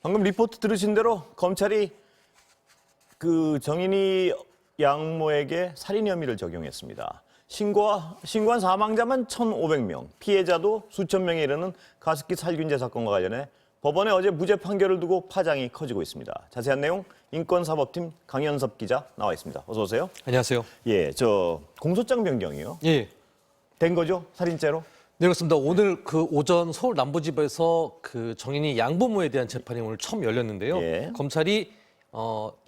방금 리포트 들으신 대로 검찰이 그 정인이 양모에게 살인 혐의를 적용했습니다. 신고한 사망자만 1,500명, 피해자도 수천 명에 이르는 가습기 살균제 사건과 관련해 법원에 어제 무죄 판결을 두고 파장이 커지고 있습니다. 자세한 내용 인권사법팀 강현섭 기자 나와 있습니다. 어서 오세요. 안녕하세요. 예, 공소장 변경이요. 예. 된 거죠? 살인죄로? 네, 그렇습니다. 오늘 그 오전 서울 남부지법에서 그 정인이 양부모에 대한 재판이 오늘 처음 열렸는데요. 예. 검찰이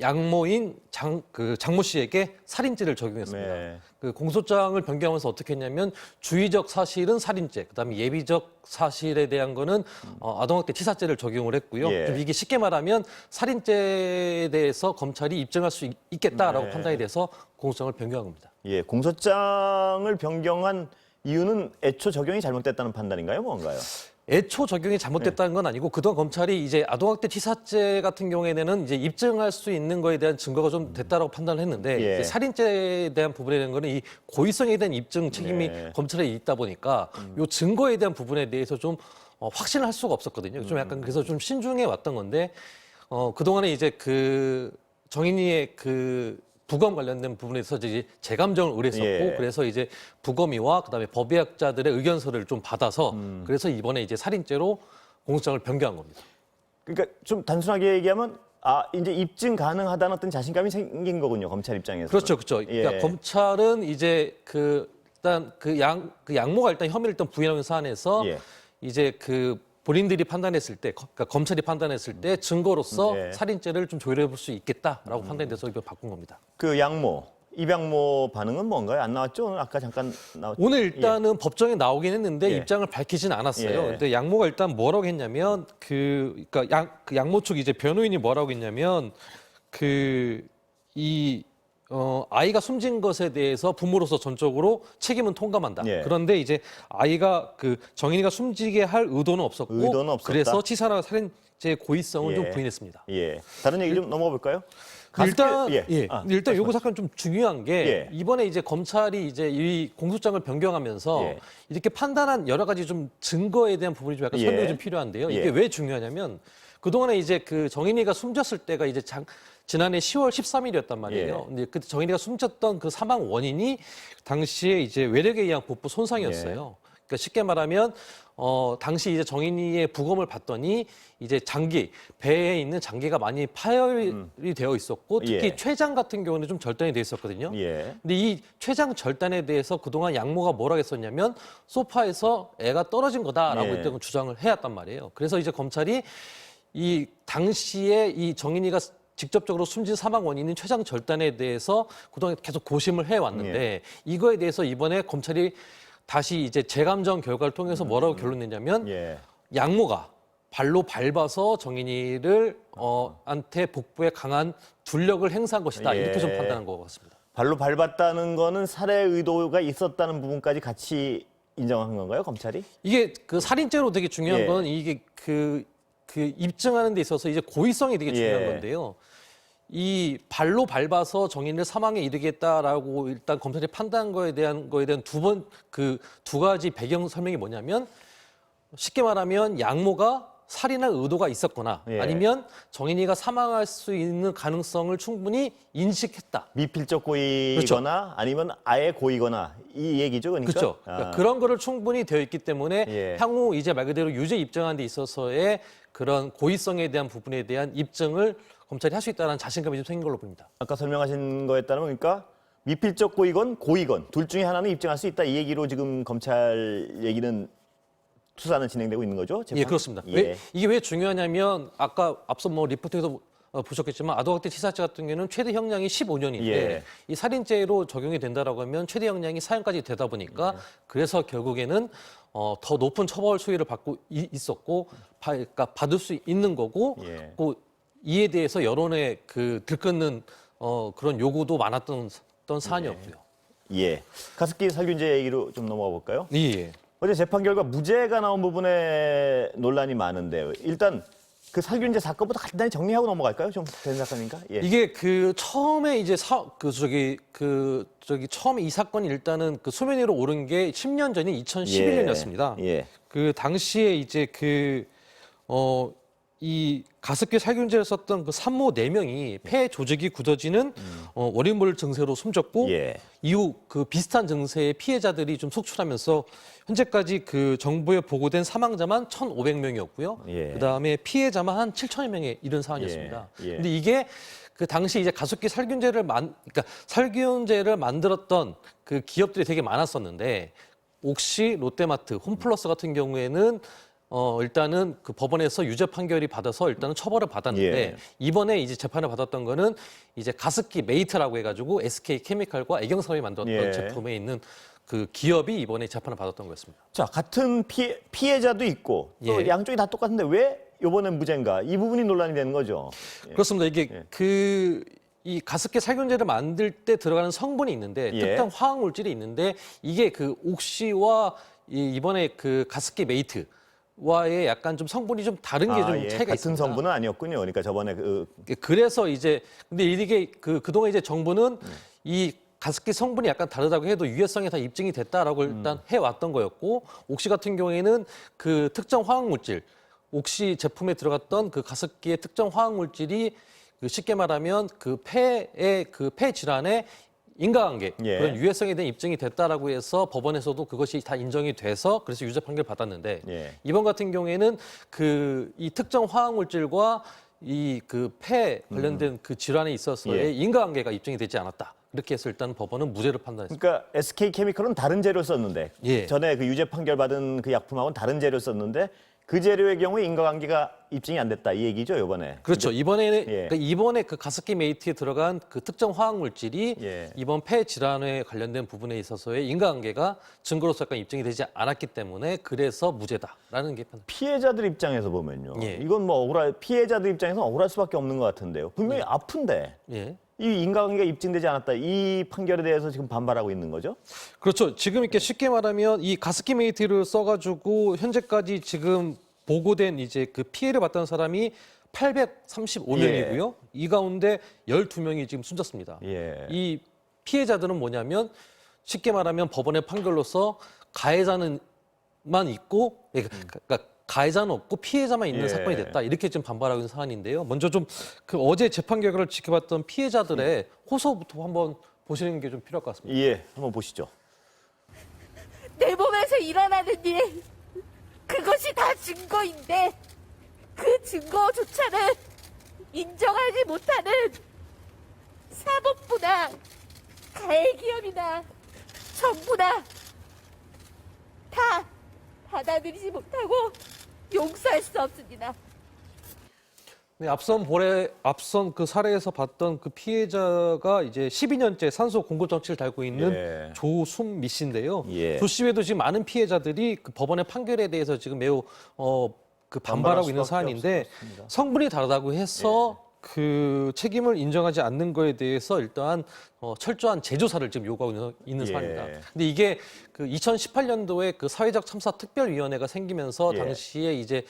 양모인 장모 씨에게 살인죄를 적용했습니다. 네. 그 공소장을 변경하면서 어떻게 했냐면 주의적 사실은 살인죄, 그다음에 예비적 사실에 대한 거는 아동학대 치사죄를 적용을 했고요. 예. 좀 이게 쉽게 말하면 살인죄에 대해서 검찰이 입증할 수 있겠다라고 네. 판단이 돼서 공소장을 변경한 겁니다. 예, 공소장을 변경한 이유는 애초 적용이 잘못됐다는 판단인가요? 뭔가요? 애초 적용이 잘못됐다는 건 아니고 그동안 검찰이 이제 아동학대 치사죄 같은 경우에는 이제 입증할 수 있는 거에 대한 증거가 좀 됐다라고 판단을 했는데 예. 이제 살인죄에 대한 부분에 대한 거는 이 고의성에 대한 입증 책임이 네. 검찰에 있다 보니까 요 증거에 대한 부분에 대해서 좀 확신을 할 수가 없었거든요. 좀 약간 그래서 좀 신중해 왔던 건데 그동안에 이제 그 정인이의 그 부검 관련된 부분에서 이제 재감정을 의뢰했었고 예. 그래서 이제 부검이와 그다음에 법의학자들의 의견서를 좀 받아서 그래서 이번에 이제 살인죄로 공소장을 변경한 겁니다. 그러니까 좀 단순하게 얘기하면 이제 입증 가능하다는 어떤 자신감이 생긴 거군요, 검찰 입장에서. 그렇죠, 그렇죠. 예. 그러니까 검찰은 이제 일단 양모가 일단 혐의를 일단 부인하는 사안에서 예. 이제 본인들이 판단했을 때, 그러니까 검찰이 판단했을 때 증거로서 예. 살인죄를 좀 조율해 볼 수 있겠다라고 판단이 돼서 이걸 바꾼 겁니다. 그 입양모 반응은 뭔가요? 안 나왔죠? 오늘 아까 잠깐 나왔죠. 오늘 일단은 법정에 나오긴 했는데 예. 입장을 밝히진 않았어요. 예. 근데 양모가 일단 뭐라고 했냐면 그러니까 양모 측 이제 변호인이 뭐라고 했냐면 아이가 숨진 것에 대해서 부모로서 전적으로 책임은 통감한다. 예. 그런데 이제 아이가 정인이가 숨지게 할 의도는 없었고 의도는 없었다. 그래서 치사나 살인죄 고의성을 좀 예. 부인했습니다. 예. 다른 얘기 좀 넘어가 볼까요? 일단 예. 일단 요거 잠깐 좀 중요한 게 예. 이번에 이제 검찰이 이제 이 공소장을 변경하면서 예. 이렇게 판단한 여러 가지 좀 증거에 대한 부분이 좀 약간 예. 설명이 좀 필요한데요. 이게 예. 왜 중요하냐면 그동안에 이제 정인이가 숨졌을 때가 이제 지난해 10월 13일이었단 말이에요. 예. 근데 그때 정인이가 숨졌던 그 사망 원인이 당시에 이제 외력에 의한 보부 손상이었어요. 예. 그러니까 쉽게 말하면 당시 이제 정인이의 부검을 봤더니 이제 배에 있는 장기가 많이 파열이 되어 있었고 특히 예. 췌장 같은 경우는 좀 절단이 돼 있었거든요. 예. 근데 이 췌장 절단에 대해서 그동안 양모가 뭐라고 했었냐면 소파에서 애가 떨어진 거다라고 예. 일단 주장을 해왔단 말이에요. 그래서 이제 검찰이 이 당시에 이 정인이가 직접적으로 숨진 사망 원인인 췌장 절단에 대해서 그동안 계속 고심을 해왔는데 예. 이거에 대해서 이번에 검찰이 다시 이제 재감정 결과를 통해서 뭐라고 결론 냈냐면 예. 양모가 발로 밟아서 정인이를 한테 복부에 강한 둘력을 행사한 것이다. 예. 이렇게 좀 판단한 것 같습니다. 발로 밟았다는 거는 살해 의도가 있었다는 부분까지 같이 인정한 건가요, 검찰이? 이게 살인죄로 되게 중요한 예. 건 이게 입증하는 데 있어서 이제 고의성이 되게 중요한 예. 건데요. 이 발로 밟아서 정인을 사망에 이르겠다라고 일단 검찰이 판단한 거에 대한 두 가지 배경 설명이 뭐냐면 쉽게 말하면 양모가 살인할 의도가 있었거나 예. 아니면 정인이가 사망할 수 있는 가능성을 충분히 인식했다. 미필적 고의거나 아니면 아예 고의거나 이 얘기죠, 그러니까. 그렇죠. 그러니까 그런 거를 충분히 되어 있기 때문에 예. 향후 이제 말 그대로 유죄 입증하는 데 있어서의 그런 고의성에 대한 부분에 대한 입증을 검찰이 할 수 있다는 자신감이 좀 생긴 걸로 보입니다. 아까 설명하신 거에 따르면 그러니까 미필적 고의건 고의건 둘 중에 하나는 입증할 수 있다 이 얘기로 지금 검찰 얘기는 수사는 진행되고 있는 거죠? 재판? 예, 그렇습니다. 예. 이게 왜 중요하냐면 아까 앞서 리포트에서 보셨겠지만 아동학대 치사죄 같은 경우는 최대 형량이 15년인데 예. 이 살인죄로 적용이 된다라고 하면 최대 형량이 4년까지 되다 보니까 그래서 결국에는 더 높은 처벌 수위를 받고 있었고 그러니까 받을 수 있는 거고 예. 이에 대해서 여론의 들끓는 그런 요구도 많았던 사안이었고요. 예. 가습기 살균제 얘기로 좀 넘어가 볼까요? 예. 어제 재판 결과 무죄가 나온 부분에 논란이 많은데요. 일단 그 살균제 사건부터 간단히 정리하고 넘어갈까요? 좀 된 사건인가? 예. 이게 처음에 이제 처음에 이 사건이 일단은 수면 위로 오른 게 10년 전인 2011년이었습니다. 예. 그 당시에 이제 이 가습기 살균제를 썼던 그 산모 4명이 폐 조직이 굳어지는 원인물 증세로 숨졌고 예. 이후 그 비슷한 증세의 피해자들이 좀 속출하면서 현재까지 그 정부에 보고된 사망자만 1,500명이었고요. 예. 그다음에 피해자만 한 7천여 명에 이른 상황이었습니다. 예. 예. 근데 이게 그 당시 이제 가습기 살균제를 그러니까 살균제를 만들었던 그 기업들이 되게 많았었는데 옥시, 롯데마트, 홈플러스 같은 경우에는 일단은 그 법원에서 유죄 판결이 받아서 일단은 처벌을 받았는데 예. 이번에 이제 재판을 받았던 거는 이제 가습기 메이트라고 해가지고 SK 케미칼과 애경사업이 만들었던 예. 제품에 있는 그 기업이 이번에 재판을 받았던 거였습니다. 자, 같은 피해자도 있고 또 예. 양쪽이 다 똑같은데 왜 이번엔 무죄인가? 이 부분이 논란이 되는 거죠. 그렇습니다. 이게 이 가습기 살균제를 만들 때 들어가는 성분이 있는데 예. 특정 화학 물질이 있는데 이게 그 옥시와 이번에 그 가습기 메이트와의 약간 좀 성분이 좀 다른 게 좀 예. 차이가 같은 있습니다. 성분은 아니었군요. 그러니까 저번에 그래서 이제 근데 이게 그동안 이제 정부는 이 가습기 성분이 약간 다르다고 해도 유해성이 다 입증이 됐다라고 일단 해왔던 거였고 옥시 같은 경우에는 그 특정 화학 물질 옥시 제품에 들어갔던 그 가습기의 특정 화학 물질이 그 쉽게 말하면 그 폐의 그 폐 질환에 인과관계 예. 그런 유해성에 대한 입증이 됐다라고 해서 법원에서도 그것이 다 인정이 돼서 그래서 유죄 판결 받았는데 예. 이번 같은 경우에는 그 이 특정 화학 물질과 이 그 폐 관련된 그 질환에 있어서의 예. 인과관계가 입증이 되지 않았다. 이렇게 해서 일단 법원은 무죄를 판단했습니다. 그러니까 SK 케미컬은 다른 재료 썼는데 예. 전에 그 유죄 판결 받은 그 약품하고는 다른 재료 썼는데 그 재료의 경우에 인과관계가 입증이 안 됐다 이 얘기죠 이번에. 그렇죠. 이번에는 예. 그러니까 이번에 그 가습기 메이트에 들어간 그 특정 화학 물질이 예. 이번 폐 질환에 관련된 부분에 있어서의 인과관계가 증거로서 약간 입증이 되지 않았기 때문에 그래서 무죄다라는 게 판단. 피해자들 입장에서 보면요. 예. 이건 뭐 피해자들 입장에서 억울할 수밖에 없는 것 같은데요. 분명히 아픈데 예. 이 인과관계가 입증되지 않았다. 이 판결에 대해서 지금 반발하고 있는 거죠? 그렇죠. 지금 이렇게 쉽게 말하면 이 가습기 메이트를 써가지고 현재까지 지금 보고된 이제 그 피해를 봤던 사람이 835명이고요. 이 가운데 12명이 지금 숨졌습니다. 예. 이 피해자들은 뭐냐면 쉽게 말하면 법원의 판결로서 가해자는만 있고, 그러니까 가해자는 없고 피해자만 있는 예. 사건이 됐다. 이렇게 지금 반발하고 있는 사안인데요. 먼저 좀 그 어제 재판 결과를 지켜봤던 피해자들의 호소부터 한번 보시는 게 좀 필요할 것 같습니다. 예, 한번 보시죠. 내 몸에서 일어나는 일, 그것이 다 증거인데 그 증거조차는 인정하지 못하는 사법부나 가해기업이나 정부나 다 받아들이지 못하고 용서할 수 없습니다. 네, 앞선 그 사례에서 봤던 그 피해자가 이제 12년째 산소 공급 장치를 달고 있는 예. 조순미 씨인데요. 예. 조 씨 외에도 지금 많은 피해자들이 그 법원의 판결에 대해서 지금 매우 그 반발하고 있는 수밖에 사안인데 없을 것 같습니다. 성분이 다르다고 해서 그 책임을 인정하지 않는 거에 대해서 일단 철저한 재조사를 지금 요구하고 있는 예. 사안입니다. 근데 이게 그 2018년도에 그 사회적 참사 특별위원회가 생기면서 예. 당시에 이제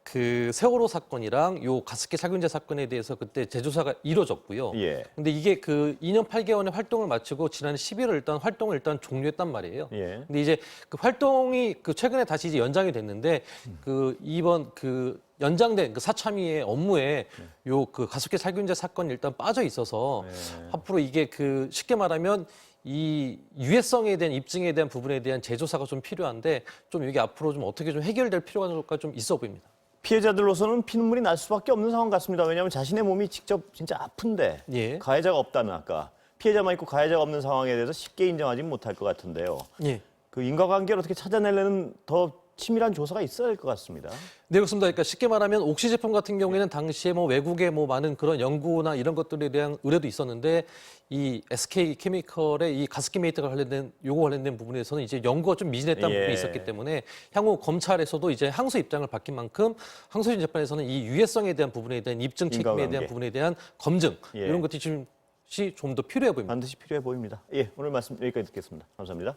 그 세월호 사건이랑 요 가습기 살균제 사건에 대해서 그때 재조사가 이루어졌고요. 예. 근데 이게 그 2년 8개월의 활동을 마치고 지난해 11월 일단 활동을 종료했단 말이에요. 예. 근데 이제 그 활동이 그 최근에 다시 이제 연장이 됐는데 그 이번 그 연장된 그 사참위의 업무에 요 그 가습기 살균제 사건이 일단 빠져 있어서 네. 앞으로 이게 그 쉽게 말하면 이 유해성에 대한 입증에 대한 부분에 대한 재조사가 좀 필요한데 좀 이게 앞으로 좀 어떻게 좀 해결될 필요가 좀 있어 보입니다. 피해자들로서는 피눈물이 날 수밖에 없는 상황 같습니다. 왜냐하면 자신의 몸이 직접 진짜 아픈데 예. 가해자가 없다는 아까 피해자만 있고 가해자가 없는 상황에 대해서 쉽게 인정하지 못할 것 같은데요. 예. 그 인과관계를 어떻게 찾아내려는 더 치밀한 조사가 있어야 할 것 같습니다. 네, 그렇습니다. 그러니까 쉽게 말하면 옥시 제품 같은 경우에는 당시에 뭐 외국의 뭐 많은 그런 연구나 이런 것들에 대한 의뢰도 있었는데 이 SK 케미컬의 이 가습기 메이트가 관련된 부분에서는 이제 연구가 좀 미진했다는 예. 부분이 있었기 때문에 향후 검찰에서도 이제 항소 입장을 밝힌 만큼 항소심 재판에서는 이 유해성에 대한 부분에 대한 입증 책임에 인과관계. 대한 부분에 대한 검증 예. 이런 것들이 좀 더 필요해 보입니다. 반드시 필요해 보입니다. 예, 오늘 말씀 여기까지 듣겠습니다. 감사합니다.